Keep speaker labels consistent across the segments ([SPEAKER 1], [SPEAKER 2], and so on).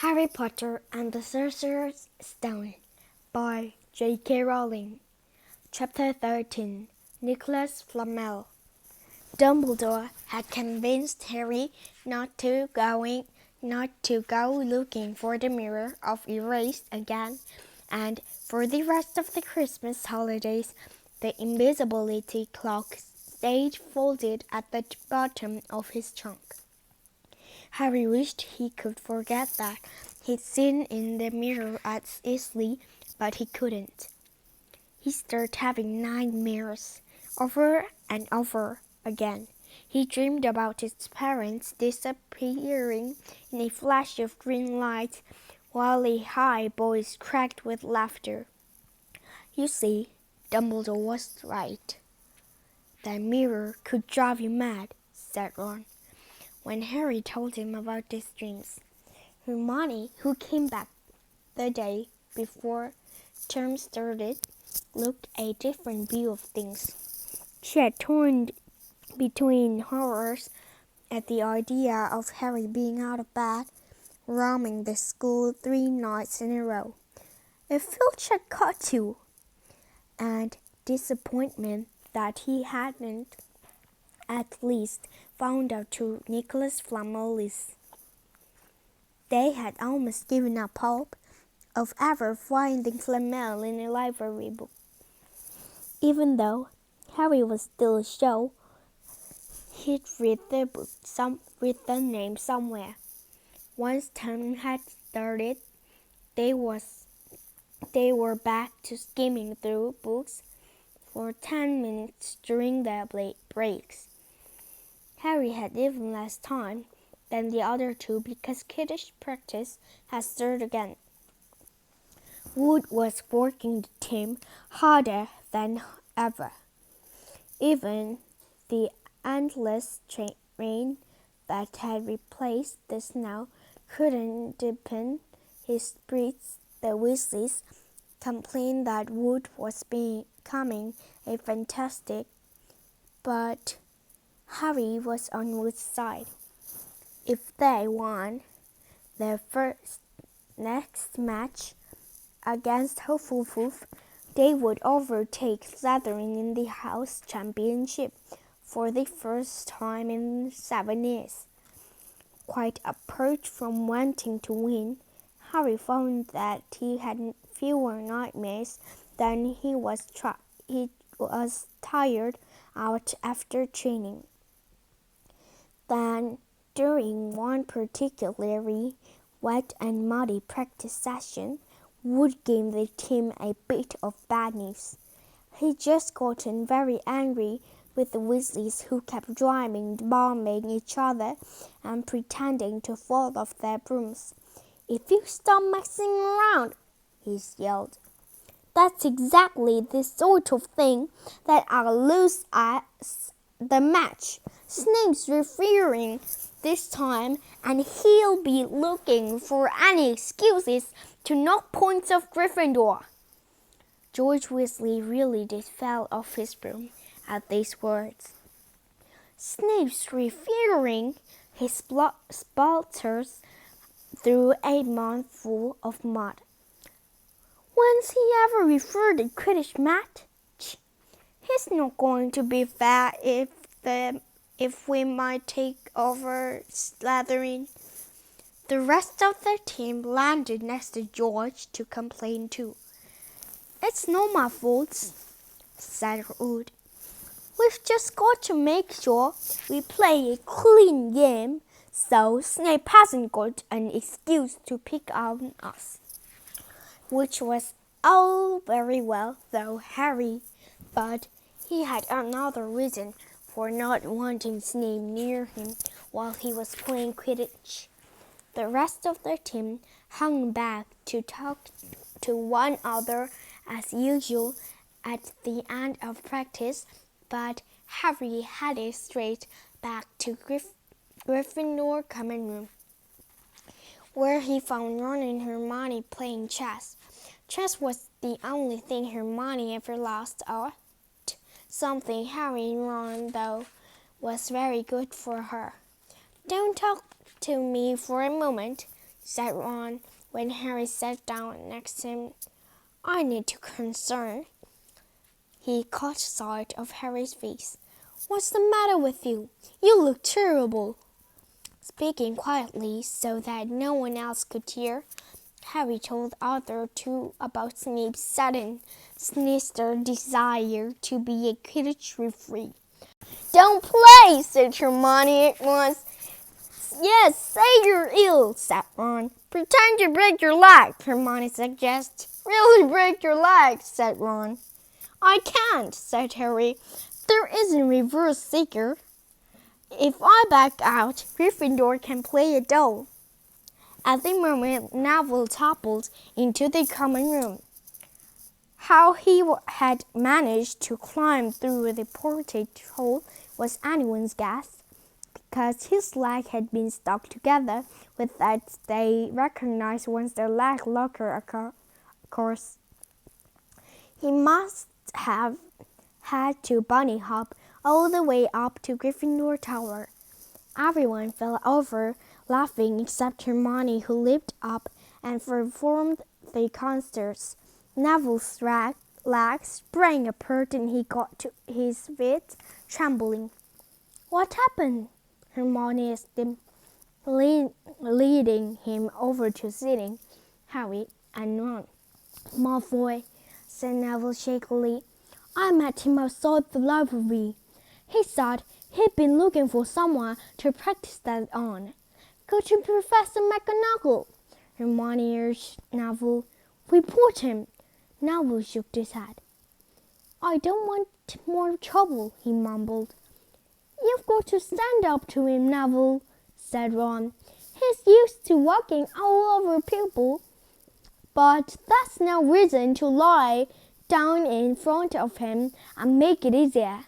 [SPEAKER 1] Harry Potter and the Sorcerer's Stone by J.K. Rowling. Chapter 13. Nicholas Flamel. Dumbledore had convinced Harry not to go looking for the Mirror of Erased again, and for the rest of the Christmas holidays, the invisibility clock stayed folded at the bottom of his trunk. Harry wished he could forget that he'd seen in the mirror as easily, but he couldn't. He started having nightmares over and over again. He dreamed about his parents disappearing in a flash of green light while a high voice cracked with laughter. You see, Dumbledore was right. That mirror could drive you mad, said Ron. When Harry told him about his dreams, Hermione, who came back the day before term started, looked a different view of things. She had torn between horrors at the idea of Harry being out of bed, roaming the school 3 nights in a row, a Filch had caught you, and disappointment that he hadn't at least found out to Nicholas Flamel's. They had almost given up hope of ever finding Flamel in a library book. Even though Harry was still sure he'd read the name somewhere. Once term had started, they were back to skimming through books for 10 minutes during their breaks. Harry had even less time than the other two because Quidditch practice had started again. Wood was working the team harder than ever. Even the endless rain that had replaced the snow couldn't deepen his spirits. The Weasleys complained that Wood was becoming a fantastic, but Harry was on Wood's side. If they won their next match against Hufflepuff, they would overtake Slytherin in the House Championship for the first time in 7 years. Quite apart from wanting to win, Harry found that he had fewer nightmares than he was tired out after training. Then, during one particularly wet and muddy practice session, Wood gave the team a bit of bad news. He'd just gotten very angry with the Weasleys who kept bombing each other and pretending to fall off their brooms. "If you stop messing around," he yelled, "that's exactly the sort of thing that I'll lose us the match. Snape's refereeing this time, and he'll be looking for any excuses to knock points off Gryffindor." George Weasley really did fall off his broom at these words. "Snape's refereeing," he sputters through a mouthful of mud. "When's he ever referred a Quidditch match? He's not going to be fair if we might take over Slytherin." The rest of the team landed next to George to complain too. "It's not my fault," said Wood. "We've just got to make sure we play a clean game so Snape hasn't got an excuse to pick on us." Which was all very well, though Harry thought he had another reason for not wanting Snape near him while he was playing Quidditch. The rest of the team hung back to talk to one another as usual at the end of practice, but Harry headed straight back to Gryffindor common room, where he found Ron and Hermione playing chess. Chess was the only thing Hermione ever lost at, something Harry and Ron, though, was very good for her. "Don't talk to me for a moment," said Ron when Harry sat down next to him. "I need to concern." He caught sight of Harry's face. "What's the matter with you? You look terrible." Speaking quietly so that no one else could hear, Harry told Arthur too about Snape's sudden, sinister desire to be a Quidditch referee. "Don't play," said Hermione at once. "Yes, say you're ill," said Ron. "Pretend to break your leg," Hermione suggested. "Really break your leg," said Ron. "I can't," said Harry. "There isn't reverse seeker. If I back out, Gryffindor can play a doll." At the moment, Neville toppled into the common room. How he had managed to climb through the porthole was anyone's guess, because his leg had been stuck together with that they recognized once their leg locker course. He must have had to bunny hop all the way up to Gryffindor Tower. Everyone fell over laughing except Hermione, who leaped up and performed the concerts. Neville's leg sprang apart and he got to his feet, trembling. "What happened?" Hermione asked him, leading him over to sitting Harry and Ron. "Malfoy," said Neville shakily. "I met him outside the library. He said he'd been looking for someone to practice that on." "Go to Professor McGonagall," Hermione urged Neville. "Report him." Neville shook his head. "I don't want more trouble," he mumbled. "You've got to stand up to him, Neville," said Ron. "He's used to walking all over people." "But that's no reason to lie down in front of him and make it easier."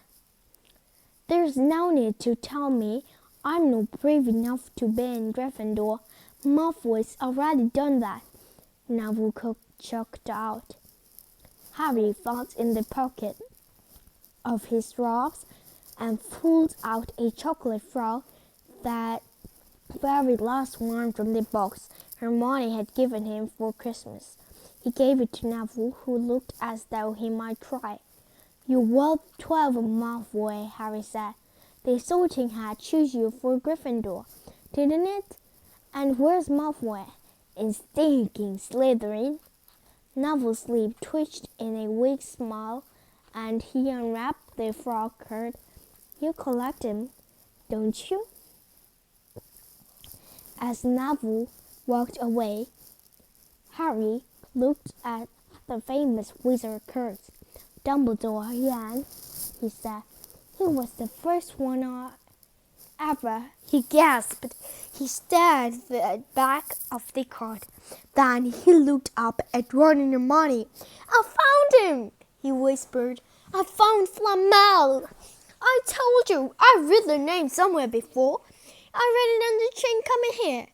[SPEAKER 1] "There's no need to tell me I'm not brave enough to be in Gryffindor. Malfoy's already done that," Neville choked out. Harry felt in the pocket of his robes and pulled out a chocolate frog, that very last one from the box Hermione had given him for Christmas. He gave it to Neville, who looked as though he might cry. "You were 12, Malfoy," Harry said. "The Sorting Hat chose you for Gryffindor, didn't it? And where's Malfoy?" "In stinking Slytherin." Neville's lip twitched in a weak smile, and he unwrapped the frog card. "You collect him, don't you?" As Neville walked away, Harry looked at the famous wizard cards. "Dumbledore again," he said. "He was the first one ever." He gasped. He stared at the back of the card. Then he looked up at Ron and Hermione. "I found him," he whispered. "I found Flamel. I told you, I've read the name somewhere before. I read it on the train coming here.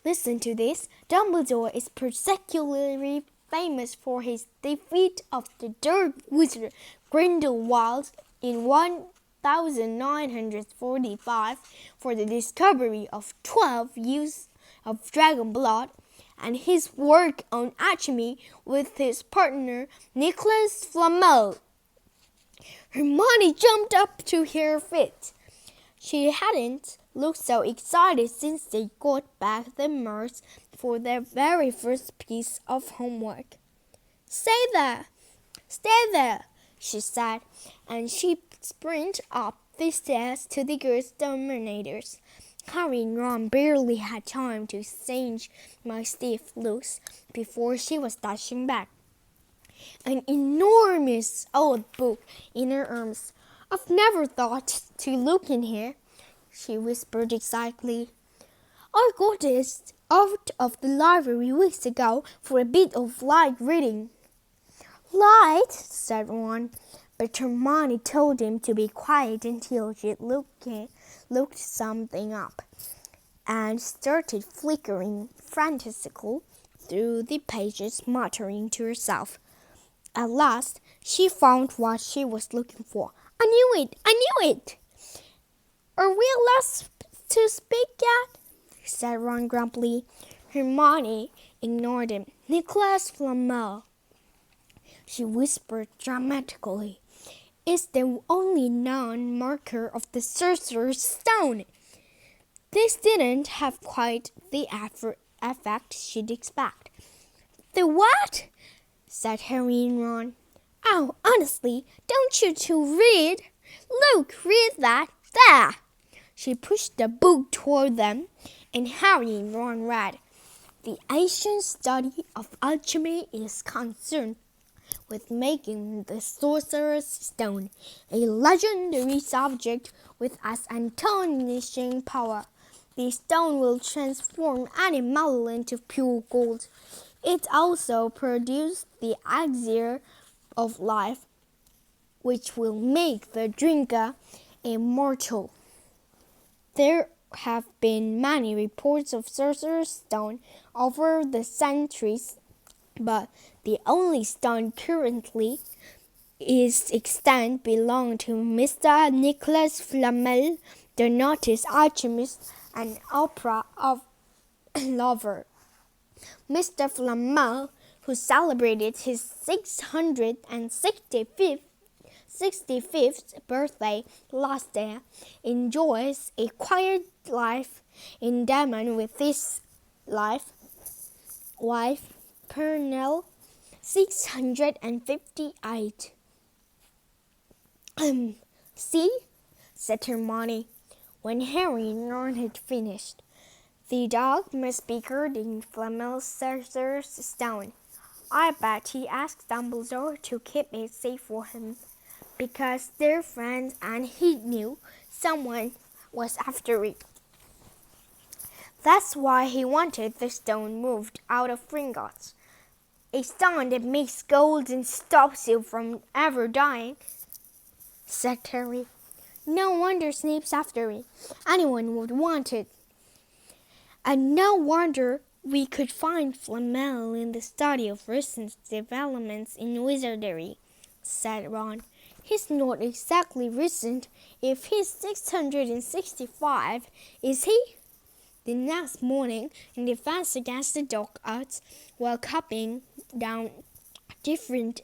[SPEAKER 1] Listen to this. Dumbledore is particularly famous for his defeat of the Dark Wizard Grindelwald in 1945 for the discovery of 12 use of dragon blood, and his work on alchemy with his partner Nicholas Flamel." Hermione jumped up to her feet. She hadn't looked so excited since they got back the marks for their very first piece of homework. Stay there, she said, and she sprinted up the stairs to the girls' dormitories. Harry and Ron barely had time to singe my stiff looks before she was dashing back, an enormous old book in her arms. "I've never thought to look in here," she whispered excitedly. "I got this out of the library weeks ago for a bit of light reading." "Light?" said Ron, but Hermione told him to be quiet until she looked something up, and started flickering frantically through the pages, muttering to herself. At last, she found what she was looking for. I knew it! "Are we allowed to speak yet?" said Ron grumpily. Hermione ignored him. Nicholas Flamel, she whispered dramatically, is the only known marker of the Sorcerer's Stone. This didn't have quite the effect she'd expect. The what? Said Harry and Ron. Oh, honestly, don't you two read? Look, read that. There! She pushed the book toward them, and Harry and Ron read. The ancient study of alchemy is concerned with making the Sorcerer's Stone a legendary subject with astonishing power. The stone will transform any metal into pure gold. It also produces the elixir of life, which will make the drinker immortal. There have been many reports of Sorcerer's Stone over the centuries, but the only stone currently is extant belong to Mr. Nicholas Flamel, the noted alchemist and opera lover. Mr. Flamel, who celebrated his 665th birthday last year, enjoys a quiet life in Denmark with his wife, Pernell, 658. See, said Hermione, when Harry and Ron had finished. The dog must be guarding Flamel's Sorcerer's Stone. I bet he asked Dumbledore to keep it safe for him, because they're friends and he knew someone was after it. That's why he wanted the stone moved out of Gringotts. A stone that makes gold and stops you from ever dying, said Harry. No wonder Snape's after it. Anyone would want it. And no wonder we could find Flamel in the study of recent developments in wizardry, said Ron. He's not exactly recent if he's 665, is he? The next morning, in defense against the dark arts, while copying down different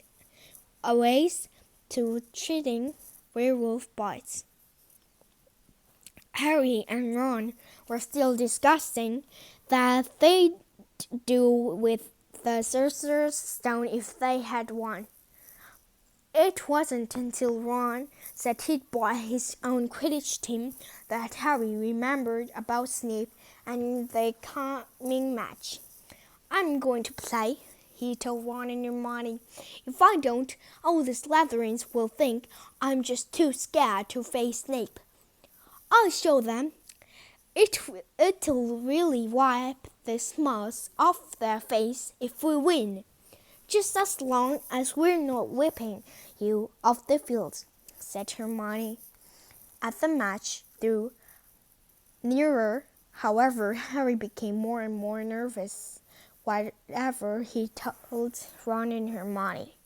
[SPEAKER 1] ways to treating werewolf bites, Harry and Ron were still discussing that they'd do with the Sorcerer's Stone if they had one. It wasn't until Ron said he'd bought his own Quidditch team that Harry remembered about Snape and the coming match. I'm going to play, he told Ron and Hermione. If I don't, all the Slytherins will think I'm just too scared to face Snape. I'll show them. It'll really wipe the smiles off their face if we win. Just as long as we're not whipping you off the field, said Hermione. As the match drew nearer, however, Harry became more and more nervous, whatever he told Ron and Hermione.